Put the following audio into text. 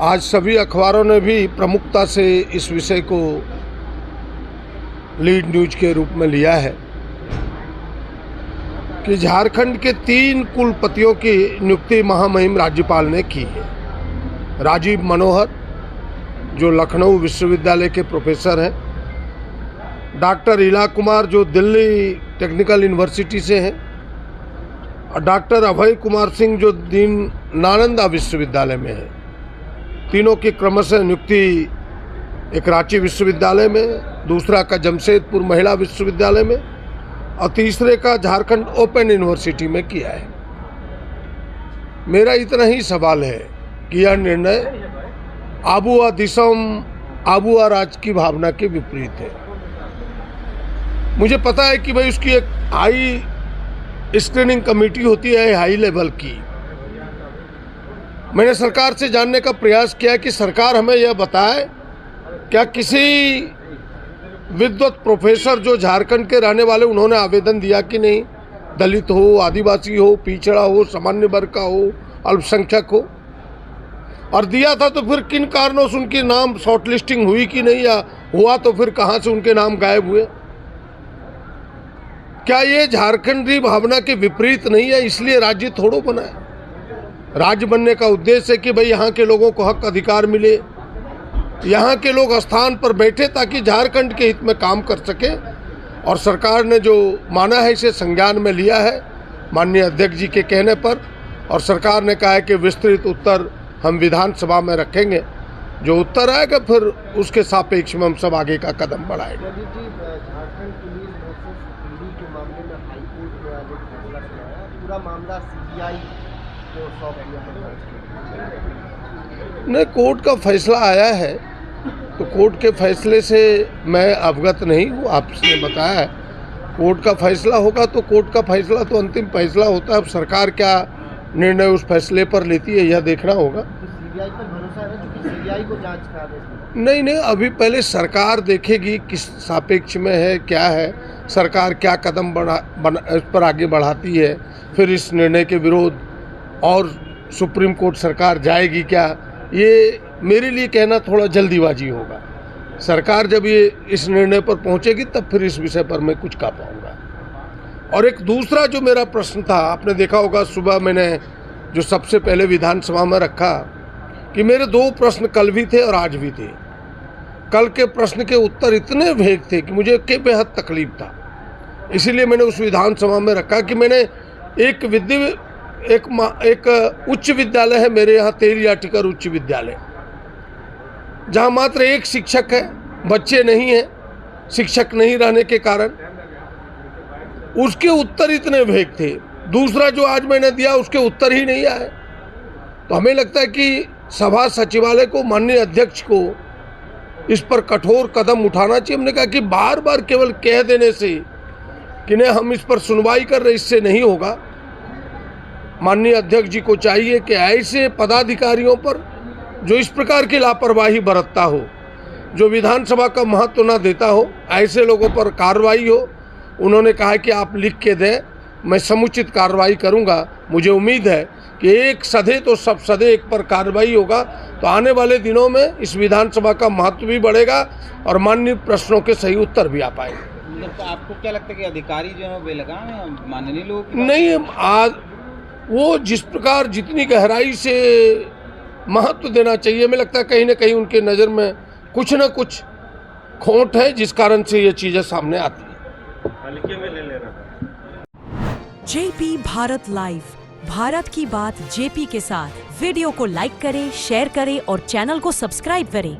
आज सभी अखबारों ने भी प्रमुखता से इस विषय को लीड न्यूज के रूप में लिया है कि झारखंड के 3 कुलपतियों की नियुक्ति महामहिम राज्यपाल ने की है। राजीव मनोहर जो लखनऊ विश्वविद्यालय के प्रोफेसर हैं, डॉक्टर इला कुमार जो दिल्ली टेक्निकल यूनिवर्सिटी से हैं, और डॉक्टर अभय कुमार सिंह जो दीन नालंदा विश्वविद्यालय में है। तीनों की क्रमशः नियुक्ति एक रांची विश्वविद्यालय में, दूसरा का जमशेदपुर महिला विश्वविद्यालय में और तीसरे का झारखंड ओपन यूनिवर्सिटी में किया है। मेरा इतना ही सवाल है कि यह निर्णय आबुआ दिसम आबुआ राज की भावना के विपरीत है। मुझे पता है कि भाई उसकी एक हाई स्क्रीनिंग कमेटी होती है, हाई लेवल की। मैंने सरकार से जानने का प्रयास किया कि सरकार हमें यह बताए क्या किसी विद्वत प्रोफेसर जो झारखंड के रहने वाले उन्होंने आवेदन दिया कि नहीं, दलित हो, आदिवासी हो, पिछड़ा हो, सामान्य वर्ग का हो, अल्पसंख्यक हो, और दिया था तो फिर किन कारणों से उनके नाम शॉर्टलिस्टिंग हुई कि नहीं, या हुआ तो फिर कहाँ से उनके नाम गायब हुए? क्या ये झारखंडी भावना के विपरीत नहीं है? इसलिए राज्य थोड़ो बना है। राज्य बनने का उद्देश्य है कि भाई यहाँ के लोगों को हक अधिकार मिले, यहाँ के लोग स्थान पर बैठे ताकि झारखंड के हित में काम कर सके। और सरकार ने जो माना है इसे संज्ञान में लिया है माननीय अध्यक्ष जी के कहने पर, और सरकार ने कहा है कि विस्तृत उत्तर हम विधानसभा में रखेंगे। जो उत्तर आएगा फिर उसके सापेक्ष में हम सब आगे का कदम बढ़ाएंगे। पूरा मामला सीबीआई को सौंप दिया। नहीं, कोर्ट का फैसला आया है तो कोर्ट के फैसले से मैं अवगत नहीं हूँ। आपने बताया है कोर्ट का फैसला होगा तो कोर्ट का फैसला तो अंतिम फैसला होता है। अब सरकार क्या निर्णय उस फैसले पर लेती है यह देखना होगा। तो सीबीआई पर भरोसा है क्योंकि सीबीआई को जांच करा दे। नहीं, अभी पहले सरकार देखेगी किस सापेक्ष में है, क्या है, सरकार क्या कदम इस पर आगे बढ़ाती है, फिर इस निर्णय के विरोध और सुप्रीम कोर्ट सरकार जाएगी क्या, ये मेरे लिए कहना थोड़ा जल्दीबाजी होगा। सरकार जब ये इस निर्णय पर पहुंचेगी तब फिर इस विषय पर मैं कुछ कह पाऊंगा। और एक दूसरा जो मेरा प्रश्न था, आपने देखा होगा सुबह मैंने जो सबसे पहले विधानसभा में रखा कि मेरे 2 प्रश्न कल भी थे और आज भी थे। कल के प्रश्न के उत्तर इतने भेग थे कि मुझे के बेहद तकलीफ था, इसीलिए मैंने उस विधानसभा में रखा कि मैंने एक उच्च विद्यालय है मेरे यहाँ, तेलिया टिकर उच्च विद्यालय, जहाँ मात्र 1 शिक्षक है, बच्चे नहीं हैं, शिक्षक नहीं रहने के कारण उसके उत्तर इतने भेग थे। दूसरा जो आज मैंने दिया उसके उत्तर ही नहीं आए। तो हमें लगता है कि सभा सचिवालय को, माननीय अध्यक्ष को इस पर कठोर कदम उठाना चाहिए। हमने कहा कि बार बार केवल कह देने से कि नहीं हम इस पर सुनवाई कर रहे, इससे नहीं होगा। माननीय अध्यक्ष जी को चाहिए कि ऐसे पदाधिकारियों पर जो इस प्रकार की लापरवाही बरतता हो, जो विधानसभा का महत्व न देता हो, ऐसे लोगों पर कार्रवाई हो। उन्होंने कहा कि आप लिख के दें, मैं समुचित कार्रवाई करूंगा। मुझे उम्मीद है कि एक सधे तो सब सधे, एक पर कार्रवाई होगा तो आने वाले दिनों में इस विधानसभा का महत्व भी बढ़ेगा और माननीय प्रश्नों के सही उत्तर भी आ पाएंगे। तो आपको क्या लगता है कि अधिकारी जो है बेलगाम है, माननीय लोग नहीं, आज वो जिस प्रकार जितनी गहराई से महत्व देना चाहिए, हमें लगता है कहीं ना कहीं उनके नज़र में कुछ न कुछ खोट है, जिस कारण से ये चीज़ें सामने आती हैं। जेपी भारत लाइव, भारत की बात जेपी के साथ। वीडियो को लाइक करें, शेयर करें और चैनल को सब्सक्राइब करें।